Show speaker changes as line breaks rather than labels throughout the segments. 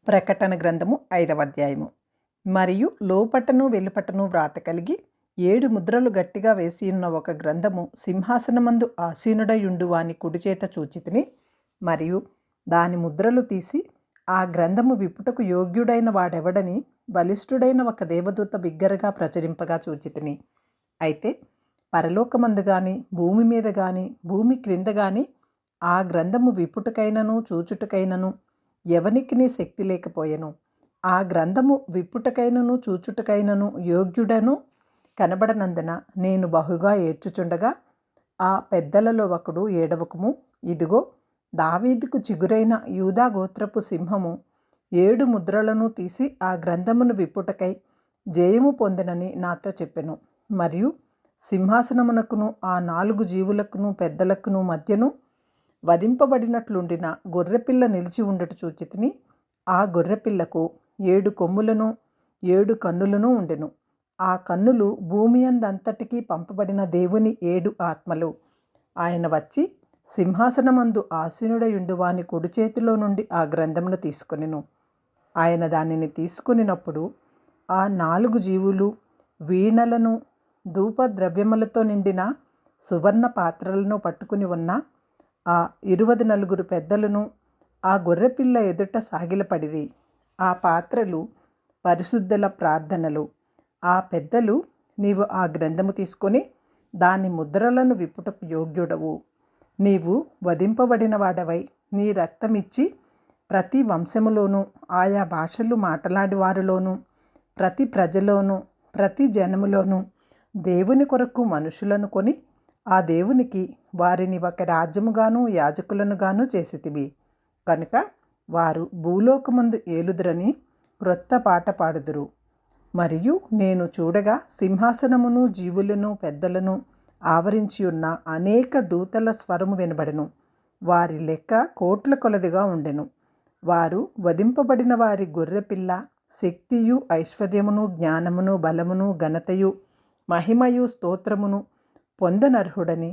ప్రకటన గ్రంథము 5వ అధ్యాయము. మరియు లోపటను వెలుపటను వ్రాత కలిగి 7 ముద్రలు గట్టిగా వేసి ఉన్న ఒక గ్రంథము సింహాసనమందు ఆసీనుడయుండు వాని కుడిచేత చూచితిని. మరియు దాని ముద్రలు తీసి ఆ గ్రంథము విప్పుటకు యోగ్యుడైన వాడెవడని బలిష్ఠుడైన ఒక దేవదూత బిగ్గరగా ప్రచురింపగా చూచితిని. అయితే పరలోకమందు గాని భూమి మీద గాని భూమి క్రింద గాని ఆ గ్రంథము విప్పుటకైనను చూచుటకైనను ఎవనికిని శక్తి లేకపోయెను. ఆ గ్రంథము విప్పుటకైనను చూచుటకైనను యోగ్యుడను కనబడనందున నేను బహుగా ఏడ్చుచుండగా ఆ పెద్దలలో ఒకడు ఏడవకుము, ఇదిగో దావీదుకు చిగురైన యూదా గోత్రపు సింహము 7 ముద్రలను తీసి ఆ గ్రంథమును విప్పుటకై జయము పొందెనని నాతో చెప్పెను. మరియు సింహాసనమునకును ఆ 4 జీవులకును పెద్దలకును మధ్యను వధింపబడినట్లుండిన గొర్రెపిల్ల నిలిచి ఉండుట చూచితిని. ఆ గొర్రెపిల్లకు 7 కొమ్ములను 7 కన్నులను ఉండెను. ఆ కన్నులు భూమి అందంతటికీ పంపబడిన దేవుని 7 ఆత్మలు. ఆయన వచ్చి సింహాసనమందు ఆసీనుడయుండు వాని కుడి చేతిలో నుండి ఆ గ్రంథమును తీసుకొనెను. ఆయన దానిని తీసుకొనినప్పుడు ఆ 4 జీవులు వీణలను ధూపద్రవ్యములతో నిండిన సువర్ణ పాత్రలను పట్టుకుని ఉన్న ఆ 24 పెద్దలను ఆ గొర్రెపిల్ల ఎదుట సాగిలపడిరి. ఆ పాత్రలు పరిశుద్ధుల ప్రార్థనలు. ఆ పెద్దలు, నీవు ఆ గ్రంథము తీసుకొని దాని ముద్రలను విప్పుటకు యోగ్యుడవు. నీవు వధింపబడిన వాడవై నీ రక్తమిచ్చి ప్రతి వంశములోనూ ఆయా భాషలు మాట్లాడి వారిలోనూ ప్రతి ప్రజలోనూ ప్రతి జనములోనూ దేవుని కొరకు మనుషులను కొని ఆ దేవునికి వారిని ఒక రాజ్యముగాను యాజకులనుగాను చేసితివి. కనుక వారు భూలోకమందు ఏలుదురని క్రొత్త పాట పాడుదురు. మరియు నేను చూడగా సింహాసనమును జీవులను పెద్దలను ఆవరించి ఉన్న అనేక దూతల స్వరము వినబడెను. వారి లెక్క కోట్ల కొలదిగా ఉండెను. వారు వధింపబడిన వారి గొర్రెపిల్ల శక్తియు ఐశ్వర్యమును జ్ఞానమును బలమును ఘనతయు మహిమయు స్తోత్రమును పొందనర్హుడని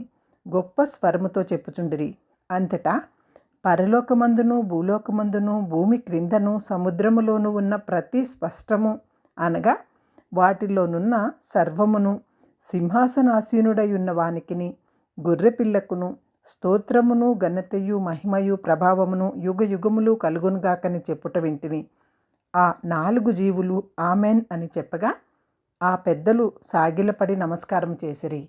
గొప్ప స్వరముతో చెప్పుచుండిరి. అంతటా పరలోకమందును భూలోకమందును భూమి క్రిందను సముద్రములోను ఉన్న ప్రతి స్పష్టము అనగా వాటిలోనున్న సర్వమును సింహాసనాసీనుడై ఉన్న వానికిని గొర్రెపిల్లకును స్తోత్రమును ఘనతయు మహిమయు ప్రభావమును యుగ యుగములు కలుగునుగాకని చెప్పుట వింటిని. ఆ 4 జీవులు ఆమెన్ అని చెప్పగా ఆ పెద్దలు సాగిలపడి నమస్కారం చేసిరి.